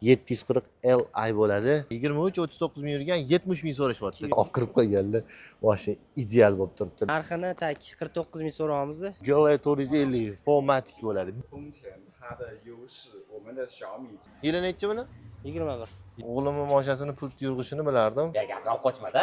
740 Li bo'ladi. 23-39 ming yurgan 70 ming so'rashyapti. Olib kirib qo'yganlar. Mashina ideal bo'lib turibdi. Narxini 49 ming so'rayapmiz. Galaxy 450 Formatic bo'ladi. 丰田它的优势，我们的小米 Yili necha buni? 21. O'g'limning mashinasini pul yurg'ishini bilardim. Gapdan qochmada.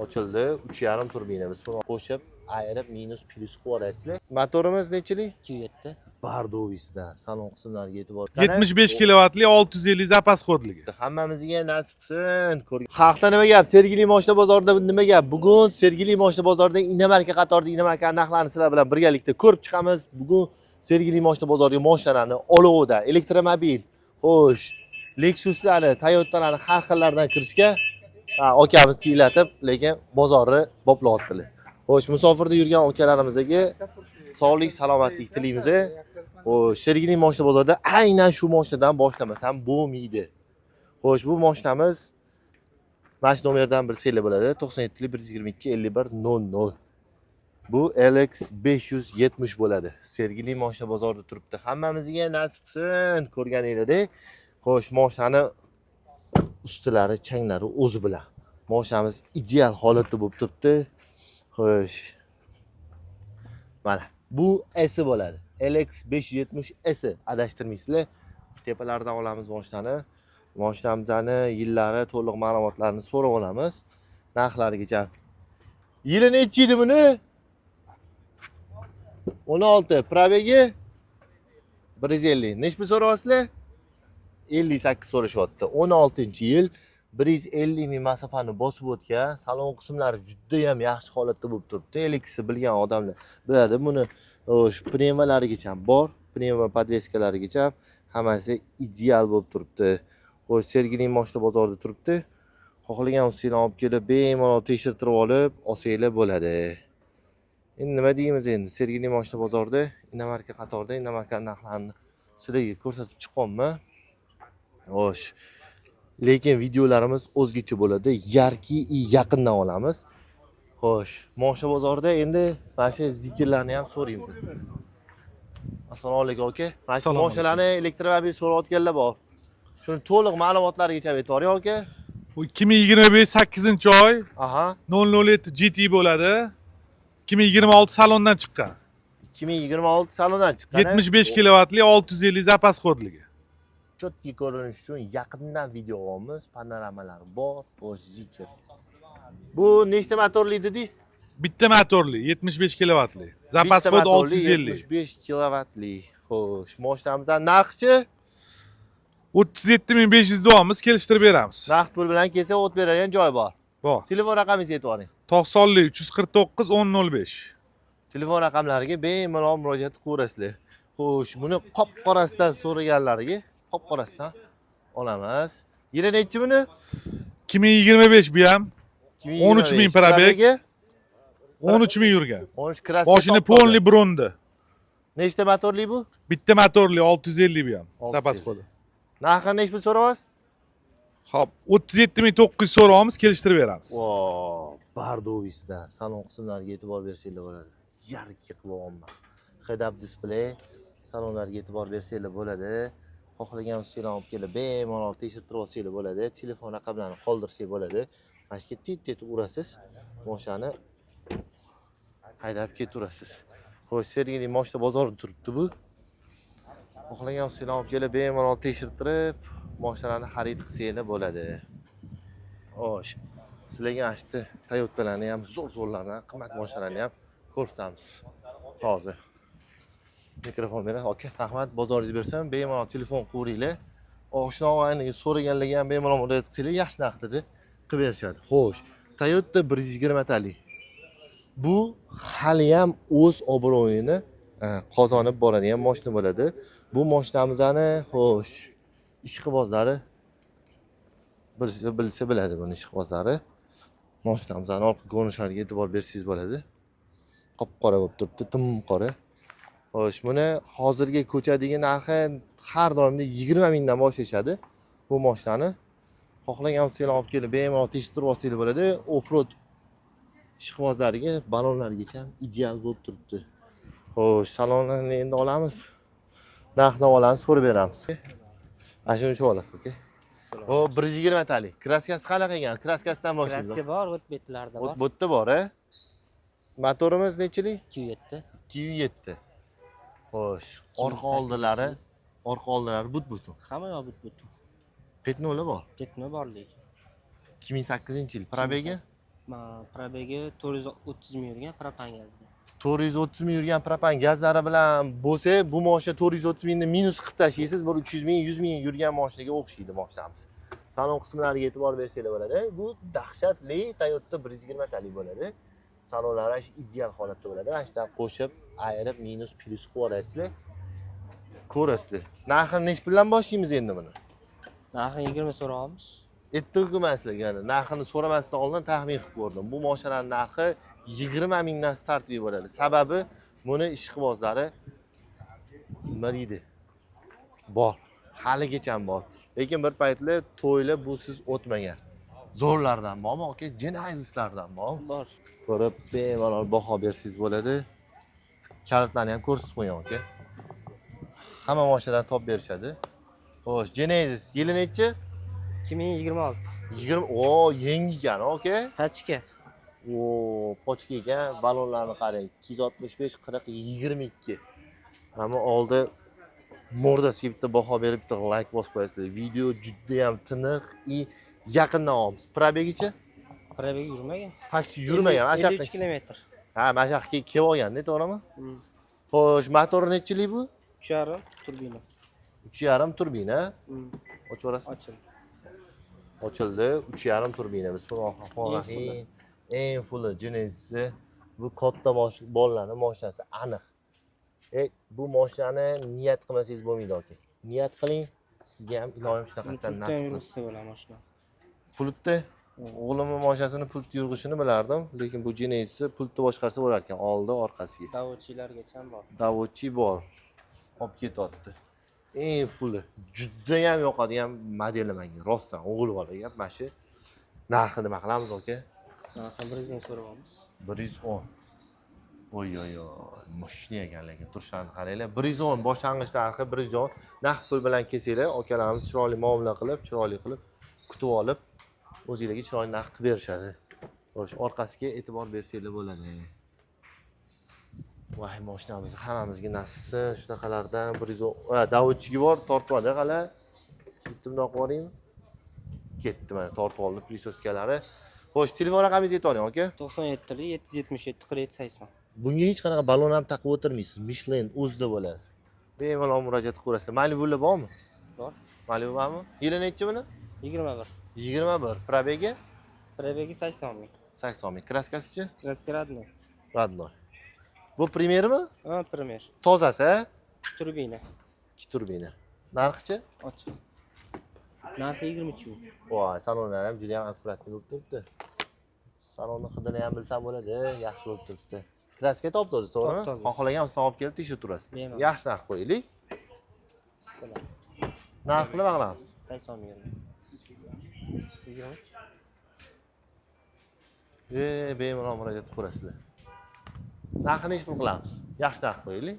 Ochildi. 3.5 turbina. Biz buni qo'shib, ayirib minus plus qilib olasizlar. Motorimiz nechalik? 207. Bardovisida salon qismlariga e'tibor. 75 kilovatli 650 zapas kodligi. Hammamizga nasib qilsin. Xalqda nima gap? Sergeli moshina bozorida nima gap? Bugun Sergeli moshina bozorida Inamarka qatorida Inamarka narxlarini sizlar bilan birgalikda ko'rib chiqamiz. Bugun Sergeli moshina bozoriga moshinalarni olovida, elektromobil, xo'sh, Lexus'larni, Toyota'larni har xillaridan kirishga akamiz tiylatib, lekin bozorni boplayaptilar. Xo'sh, musofirda yurgan akalarimizga sog'lik, salomatlik tilaymiz. Xo'sh, Sergeli moshina bozorida aynan shu moshinadan boshlamasam bo'lmaydi. Xo'sh, bu mashinamiz mana shu nomerdan bir seli bo'ladi. 97 122 5100. Bu LX 570 bo'ladi. Sergeli moshina bozorida turibdi. Hammamizga nasib qilsin ko'rganinglarda. Xo'sh, mashinani ustilari, changlari o'zi bilan. Mashinamiz ideal holatda bo'lib turibdi. Xo'sh. Mana bu S bo'ladi. LX 570 S adashtirmaysizlar. Tepalaridan olamiz mashinani. Mashinamizning yillari, to'liq ma'lumotlarini so'rab olamiz. Narxlarigacha. Yili necha edi buni? 16. Probegi 150. Nechta so'rayapsizlar? 58 so'rashyapti. 16-yil 150 ming masofani bosib o'tgan. Salon qismlari juda ham yaxshi holatda bo'lib turibdi. Elixni bilgan odamlar biladi buni. O'sha pnevmalarigacha bor, pnevma podveskalarigacha hammasi ideal bo'lib turibdi. O'sha Sergeli moshina bozorida turibdi. Xohlagan ustingni olib kelib, bemalol tekshirtirib olib, olsanglar bo'ladi. Endi nima deymiz endi? Sergeli moshina bozorida Inamarka qatorida Inamarka narxlarini sizlarga ko'rsatib chiqqanman. Xo'sh. Lekin videolarimiz o'zgacha bo'ladi. Yarki yaqindan olamiz. Xo'sh, moshina bozorida endi mana shu zikrlarni ham so'raymiz. Assalomu alaykum aka. Mana shu moshinalarni elektromobil so'rayotganlar bor. Shuni to'liq ma'lumotlarigacha aytib boring aka. Bu 2025 8-oy. Aha. 007 GT bo'ladi. 2026 salondan chiqqan. 2026 salondan chiqqan. 75 kilovatli 650 zapas kodligi. Chotki ko'rinish uchun yaqindan video olamiz, panoramalar bor, o'z zikr. Bu nechta motorli dedingiz? Bitta motorli 75 kilovatli. Zapas kod 650. 75 kilovatli. Xo'sh, mashinamizning narxi 37500 olamiz, kelishtirib beramiz. naqd pul bilan kelsa o't beradigan joy bor. Bor. Telefon raqamingizni aytib oling. 90 349 1005. Telefon raqamlariga bemalol murojaat qilaverasizlar. Xo'sh, buni qop-qorasidan so'raganlariga qop-qorasidan olamiz. Yili nechi buni? 2025 bu ham 13 ming probeg, 13 ming yurgan. 13 kraska. Mashina polni bronda. Nechta motorli bu? Bitta motorli 650 bu ham. Zapas kodi. Narxi nech pul so'rayapsiz? Hop, 37900 so'raymiz, kelishtirib beramiz. Vo, Bardovisda salon qismlariga e'tibor bersanglar bo'ladi. Yarki qilyapman. Head-up display salonlarga e'tibor bersanglar bo'ladi. Xohlagan ustinglarni olib kelib, bemalol tekshirtirib olsanglar bo'ladi. Telefon raqamlarini qoldirsangiz bo'ladi. Mana shu tit urasiz. Mashinani haydab ketaverasiz. Xo'sh, Sergeli moshina bozorida turibdi bu. Xohlagan ustinglarni olib kelib, bemalol tekshirtirib, mashinalarni xarid qilsanglar bo'ladi. Xo'sh, sizlarga mana shu Toyota'larni ham, zo'r-zo'rlarni, qimmat mashinalarni ham ko'rsatamiz. Hozir. Mikrofon bering, aka. Rahmat, bozoringiz bersam, bemalol telefon qilaveringlar. Oshna og'ayniga so'raganlarga ham bemalol murojaat qilsanglar, yaxshi narxda qilib berishadi. Xo'sh, Toyota 120 tali. Bu hali ham o'z obro'yini qozonib boradigan mashina bo'ladi. Bu mashinamizni, xo'sh, ishqibozlari bilsa biladi buni ishqibozlari. Mashinamizning orqa ko'rinishlariga e'tibor bersangiz bo'ladi. Qop-qora bo'lib turibdi, tim qora. Xo'sh, buni hozirgi ko'chadagi narxi har doimda 20 mingdan boshlashadi bu mashinani. Xohlagan ustinglar olib kelib, bemalol tekshirtirib olsanglar bo'ladi. Off-road ishqibozlariga, balonlargacha ideal bo'lib turibdi. Xo'sh, salonni endi olamiz. Narxni olamiz, so'rab beramiz. Ana shuni shu olasiz, aka. O 120 talik. Kraskasi qanaqa ekan? Kraskasidan boshlaymiz. Kraska bor, o't betlarda bor. Bu yerda bor, a? Motorimiz nechalik? 207. 207. Xo'sh, orqa oldilari but-butun. Hamma yoq but-but. Petnoli bor. Ketma bor lekin. 2008-yil probegi. Probegi 430 ming yurgan propan gazda. 430 ming yurgan propan gazlari bilan bo'lsa, bu mashina 430 mingni minus qilib tashlaysiz, bir 300 ming, 100 ming yurgan mashinaga o'xshaydi mashinamiz. Salon qismlariga e'tibor bersanglar bo'ladi. Bu dahshatli Toyota 120 talik bo'ladi. Salonlari ideal holatda bo'ladi. Mana shunday qo'shib, ayirib, minus, plus qilib olasizlar. Ko'rasizlar. Narxini nech puldan boshlaymiz endi buni? Narxi 20 so'rayapmiz. Aytdim-ku narxini so'ramasdan oldin taxmin qilib ko'rdim. Bu mashinaning narxi 20 mingdan startli bo'ladi. Sababi buni ishqibozlari nima deydi? Bor. Haligacha bor. Lekin bir paytlar to'ylar busiz o'tmagan. Zo'rlardan bormi, aka? Genesis-lardan bormi? Bor. Ko'rib, bemalol baho bersangiz bo'ladi. Kalitlarni ham ko'rsatib qo'ying, aka. Hamma mashinadan top berishadi. Xo'sh, Genesis yili nechi? 2026. 20. O, yangi ekan, aka. Tachka. O, pochka ekan. Balonlarni qarang. 265 40 22. Hamma oldi mordasiga bitta baho berib, bitta like bosib qo'yasizlar. Video juda ham tiniq, yaqindan olamiz. Probegicha? Probegi yurmagan. Past yurmagan, mana 53 kilometr. Ha, mana shu yoqqa kelib olganda, to'g'rimi? Xo'sh, motori nechilik bu? 3.5 turbina. 3.5 turbina. Ochaverasiz. Ochildi. Ochildi. 3.5 turbina. Bismillahirrohmanirrohim. Eng fulli Genesis. Bu katta bolalarning mashinasi aniq. Bu mashinani niyat qilmasangiz bo'lmaydi, aka. Niyat qiling. Sizga ham iloyim shunaqasidan nasib qilsin. bo'la mashina. Pultda o'g'limning mashinasini pult yurg'ishini bilardim, lekin bu Genesis pultni boshqarsa bo'lar ekan, oldi, orqasiga. Davochilargacha bor. Davochi bor. Olib ketyapti. Eng fulli. Juda ham yoqadigan modeli menga. Rostdan o'g'il bolaga mana shu narxi nima qilamiz, aka? Narxi 110 so'rayapmiz. 110. Oy, mashina ekan, lekin turishlarini qaranglar. 110 boshlang'ich narxi 110. Naqd pul bilan kelsanglar, akalarimiz chiroyli muomala qilib, chiroyli qilib kutib olib, o'zingizlarga chiroyli naqd qilib berishadi. Xo'sh, orqasiga e'tibor bersanglar bo'ladi. Voy, mashinamiz hammamizga nasib qilsin. Shunaqalardan 110. Davodchiga bor, tortmadi qala. Bitta bundoq qo'yaymi? Ketdi mana, tortib oldi plisoskalari. Xo'sh, telefon raqamingizni aytib oling, aka. 97 777 47 80. Bunga hech qanaqa balon ham taqib o'tirmaysiz. Michelin o'zida bo'ladi. Bemalol murojaat qilaverasiz. Malibular bormi? Bor. Malibu bormi? Yili nechi buni? 21. 21. Probegi? Probegi 80 ming. 80 ming. Kraskasichi? Kraska radnoy. Radnoy. Bu primermi? Ha, primer. Tozasi, a? Turbina. 2 turbina. Narxichi? Ochiq. Narxi 23 ming. Voy, salonlar ham juda ham akkuratli bo'lib turibdi. Salonni hidini ham bilsam bo'ladi, yaxshi bo'lib turibdi. Kraska top-toza, to'g'rimi? Top-toza. Xohlagan olsa olib kelib tekshirib turasiz. Bemalol. Yaxshi narx qo'yaylik. Salam. Narxni nima qilamiz? 80 ming. 23. Bemalol murojaat qilasizlar. Narxini hech pul qilamiz. Yaxshi narx qo'yaylik.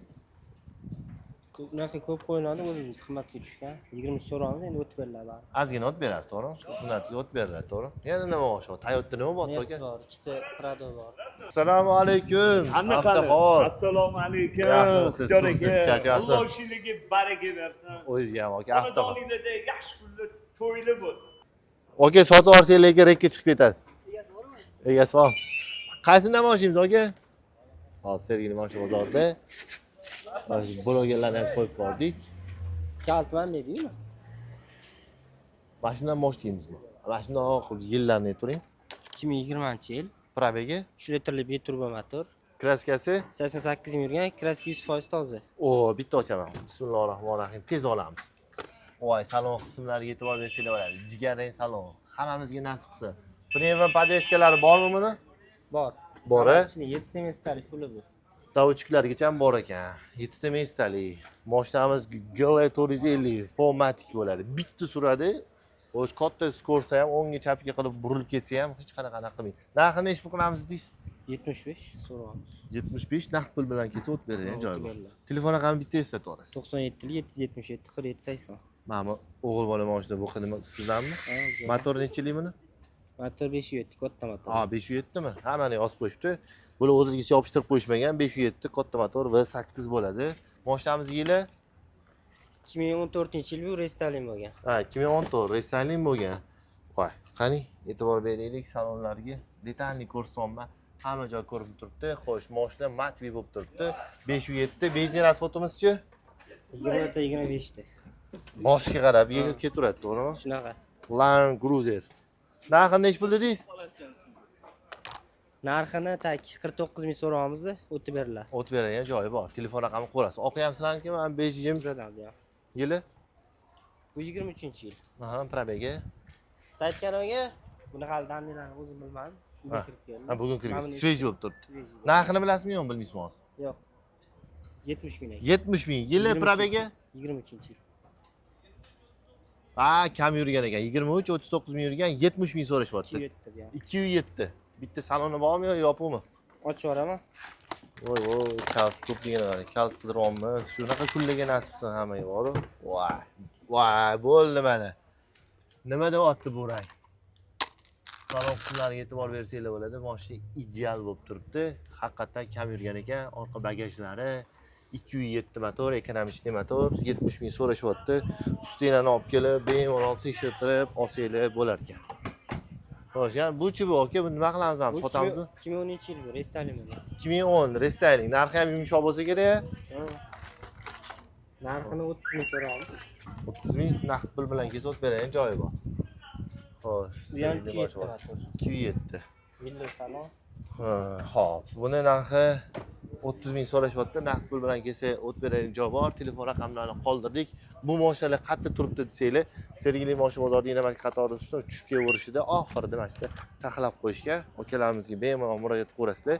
Narxi ko'p qo'yiladi, o'zi qimmatga tushgan. 20 so'raymiz, endi o'tib beriladi. Ozgina o't beradi, to'g'rimi? Sunnatga o't beriladi, to'g'rimi? Yana nima bor shu? Toyota nima bor, Mersi aka? bor, ikkita Prado bor. Assalomu alaykum. Avtoxo'r. Assalomu alaykum. Yaxshimisiz? Tuzsiz, charchasiz. Alloh ishingizga baraka bersin. O'zingizga ham aka, avtoxo'r. Xonadoningizda yaxshi kunlar, to'yli bo'lsin. Aka, sotib olsangiz lekin rekka chiqib ketadi. Egasi bormi? Qaysidan boshlaymiz, aka? Hozir Sergeli mashina bozorida blogerlarni ham qo'yib bordik. Kaltman dedingmi? Mashinadan boshlaymizmi? Mashinoq yillarni ayturing. 2020-yil. Probegi, 3 litrli biturbo motor. kraskasi. 88 ming yurgan, kraska 100% toza. O, bitta ochaman. Bismillahirrohmanirrohim. Tez olamiz. Voy, salon qismlariga e'tibor bersanglar bo'ladi. Jigarrang salon. Hammamizga nasib qilsin. Premium podeskalari bormi buni? Bor. Bor, a? 7 semestr puli bu. Davuchiklargacha ham bor ekan. 7 ta mestali. Mashinamiz GL 450 formatik bo'ladi. Bitta suradi. O'sh katta skorsa ham o'ngga chapga qilib burilib ketsa ham hech qanaqa qilmaydi. Narxini nechta qilamiz deysiz? 75 so'raymiz. 75 naqd pul bilan kelsa o't beradigan joy bor. beriladi. Telefon raqamini bitta eslatib yuborasiz. 97 777 47 80. Mana bu o'g'il bola mashina bu xizmat sizlarmi? Motor nechalik buni? Motor 507 katta motor. 507 mi? Hammani yozib qo'yibdi. Bular o'zigacha yopishtirib qo'yishmagan. 507 katta motor V8 bo'ladi. Mashinamiz yili 2014-yil bu restyling bo'lgan. 2014 restyling bo'lgan. Voy, qani e'tibor beraylik salonlarga. Detalniy ko'rsatma hamma joy ko'rib turibdi. Xo'sh, mashina matvi bo'lib turibdi. 507 benzin rasxodimizchi? 20-25 ta. Boshiga qarab ketaveradi, to'g'rimi? Shunaqa. Land Cruiser. Narxini nech pul dedingiz? Narxini tak 49 ming so'raymiz, o'tib beriladi. O'tib beradigan joyi bor. Telefon raqamini qo'yasiz. O'qiyapsizlarmi? Men 520 Bizdan bu. yili. Bu 23-yil. Aha, probega. Saytganiga buni hali dandilarni o'zim bilmadim. Bugun kirib keldim. Bugun kirib. Mana Sveji bo'lib turibdi. Sveji. Narxini bilasizmi yo'qmi bilmaysizmi hozir? Yo'q. 70 ming. 70 ming. Yili probega? 23-yil. Kam yurgan ekan. 23, 39 ming yurgan, 70 ming so'rashyapti. 207 bu. 207. Bitta saloni bormi yo yopiqmi? Ochib yuboraman. Voy, kalt ko'pligini, kalt qidiramiz. Shunaqa kunlarga nasibsin hammaga boru. Voy, bo'ldi mana. Nima deyapti bu rang? Salon qismlariga e'tibor bersanglar bo'ladi. Mashina ideal bo'lib turibdi. Haqiqatan kam yurgan ekan. Orqa bagajlari 207 motor, ekonomik motor, 70 ming so'rashyapti. Ustinglarni olib kelib, bemalol tekshirtirib olsanglar bo'lar ekan. Xo'sh, yani bu-chi bu aka, buni nima qilamiz ham? Sotamizmi? 2010-yil bu restyling bo'lgan. 2010 restyling. Narxi ham yumshoq bo'lsa kerak. Narxini 30 ming so'raymiz. 30 ming naqd pul bilan kesib beradigan joyi bor. Xo'sh, Bu ham 207 motor. 207. Milli salon. Xo'p, buni narxi 30 ming so'rashyapti. Naqd pul bilan kelsa o't beradigan joy bor. Telefon raqamlarini qoldirdik. Bu mashinalar qayerda turibdi desanglar, Sergeli mashina bozorida yana balki qatori tushib kelaverishida oxirida mana shunda taxlab qo'yishgan. Akalarimizga bemalol murojaat qilasizlar.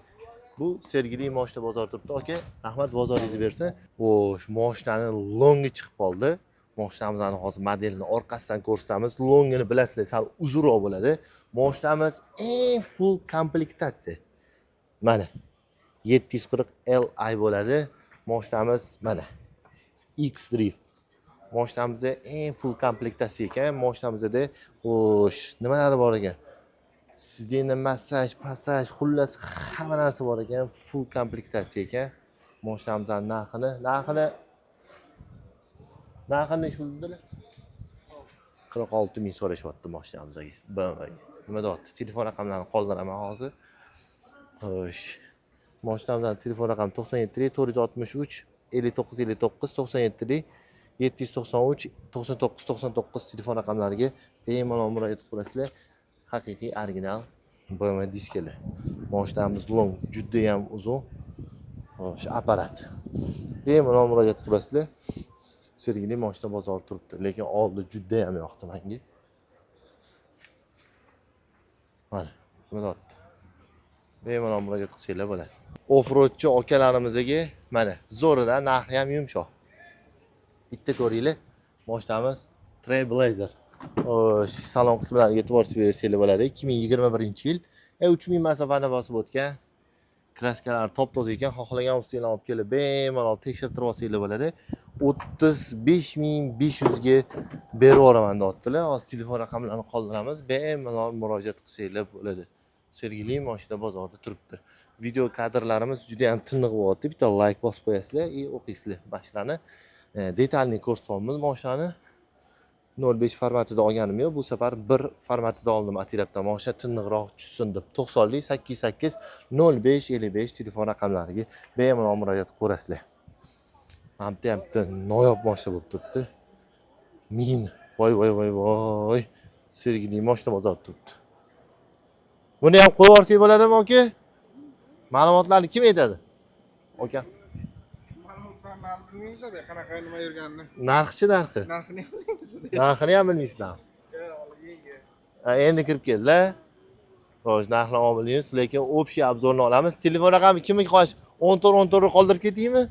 Bu Sergeli mashina bozori turibdi. Aka, rahmat, bozoringizni bersin. Xo'sh, mashinani longi chiqib qoldi. Mashinamizni hozir modelini orqasidan ko'rsatamiz. Longini bilasizlar, sal uzunroq bo'ladi. Mashinamiz eng full komplektatsiya. Mana 740 Li bo'ladi. Mashinamiz mana X-Drive. Mashinamizda eng full komplektatsiya ekan. Mashinamizda xo'sh, nimalari bor ekan? Sidena, massaj, passaj, xullas hamma narsa bor ekan. Full komplektatsiya ekan. Mashinamizning narxini nech pul dedilar? 46 ming so'rashyapti mashinamizga. BMW. Nima deyapti? Telefon raqamlarini qoldiraman hozir. Xo'sh. Mashinamizning telefon raqami 97 463 59 59 97 793 99 99 telefon raqamlariga bemalol murojaat qilasizlar. Haqiqiy original BMW diskalar. Mashinamiz long, juda ham uzun. Xo'sh, apparat. Bemalol murojaat qilasizlar. Sergeli mashina bozori turibdi, lekin oldi juda ham yoqdi menga. Mana, nima deyapti? Bemalol murojaat qilsanglar bo'ladi. Offroadchi akalarimizga mana zo'ridan narxi ham yumshoq. Bitta ko'ringlar. Mashinamiz Trailblazer. Xo'sh, salon qismlariga e'tibor bersanglar bo'ladi. 2021-yil 3000 masofani bosib o'tgan. Kraskalar top-toza ekan. Xohlagan ustinglarni olib kelib bemalol tekshirtirib olsanglar bo'ladi. 35500 ga berib yuboraman deyaptilar. Hozir telefon raqamlarini qoldiramiz. Bemalol murojaat qilsanglar bo'ladi. Sergeli mashina bozorida turibdi. Video kadrlarimiz juda ham tiniq bo'lyapti. Bitta like bosib qo'yasizlar va o'qiysizlar mashinani. Detalniy ko'rsatamiz mashinani. 05 formatida olganim yo'q. Bu safar 1 formatida oldim atirabdan. Mashina tiniqroq tushsin deb. 90lik 88 05 55 telefon raqamlariga bemalol murojaat qilasizlar. Hamda noyob mashina bo'lib turibdi. Min. Voy. Sergeli mashina bozorida turibdi. Buni ham qo'yib yuborsak bo'ladimi aka? Ma'lumotlarni kim aytadi? Aka. Ma'lumotlarni bilmaysiz-da, qanaqa nima yurganini. Narxi? Narxini bilmaysiz-da. Narxini ham bilmaysizlar. Endi kirib keldilar. Xo'sh, narxni olmaymiz, lekin общий obzorni olamiz. Telefon raqami kimniki qolish? 14 qoldirib ketaymi?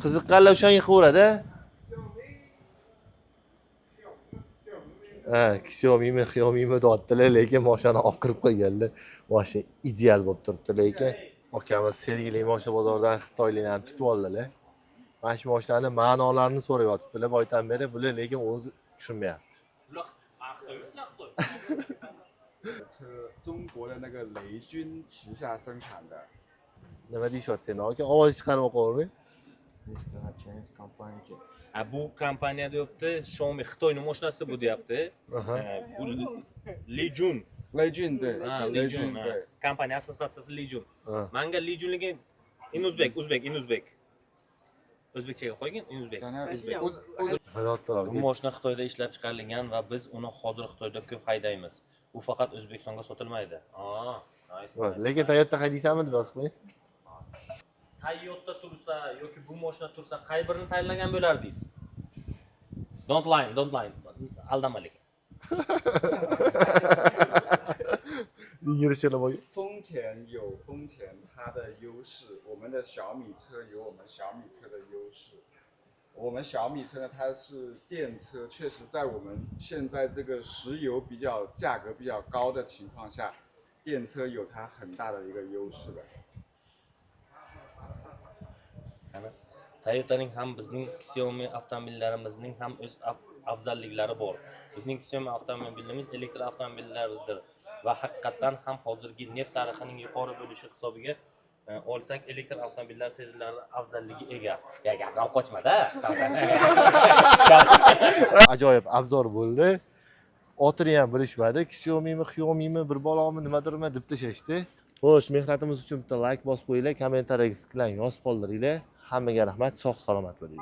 Qiziqqanlar o'shanga qilaveradi. Xiaomi deyaptilar, lekin mashinani olib kirib qo'yganlar. Mashina ideal bo'lib turibdi, lekin akamiz Sergeli mashina bozoridan xitoyliklarni tutib oldilar. Mana shu mashinalarning ma'nolarini so'rayotibdilar boydan beri, bular lekin o'zi tushunmayapti. 车中国的那个雷军旗下生产的， Nima deyishyapti endi? Aka ovoz chiqarib o'qing. Bu kompaniya deyapti, Xiaomi Xitoyning mashinasi bu deyapti. Aha. Bu Lijun. 雷军对， Ha, 雷 Lijun. 军对。 Kompaniya assotsiatsiyasi Lijun. Ha. Menga Lijunligi in Uzbek. O'zbekchaga qo'ygin, in Uzbek. 讲的 Hayotlar Bu mashina Xitoyda ishlab chiqarilgan va biz uni hozir Xitoyda ko'p haydaymiz. U faqat O'zbekistonga sotilmaydi. Nice. Lekin Toyota haydaysanmi deb yozib qo'ying. Toyota tursa yoki bu mashina tursa qay birini tanlagan bo'lardingiz? Don't lie. Aldamalik. Yigirishini bo'y. 丰田有丰田它的优势，我们的小米车有我们小米车的优势。我们小米车呢，它是电车，确实在我们现在这个石油价格比较高的情况下，电车有它很大的一个优势的。 Toyota'ning ham bizning Xiaomi avtomobillarimizning ham o'z afzalliklari bor. Bizning Xiaomi avtomobilimiz elektr avtomobillardir va haqiqatan ham hozirgi neft tarixining yuqori bo'lishi hisobiga olsak elektr avtomobillar sezilarli afzalligi ega. Ya gapdan qochmada. Ajoyib obzor bo'ldi. Otini ham bilishmadi. Xiaomi'mi, bir balomi nimadirmi deb tashashdi. Xo'sh, mehnatimiz uchun bitta like bosib qo'yinglar, kommentariyaga fikrlang, yozib qoldiringlar. Hammaga rahmat, sog' salomat bo'ling.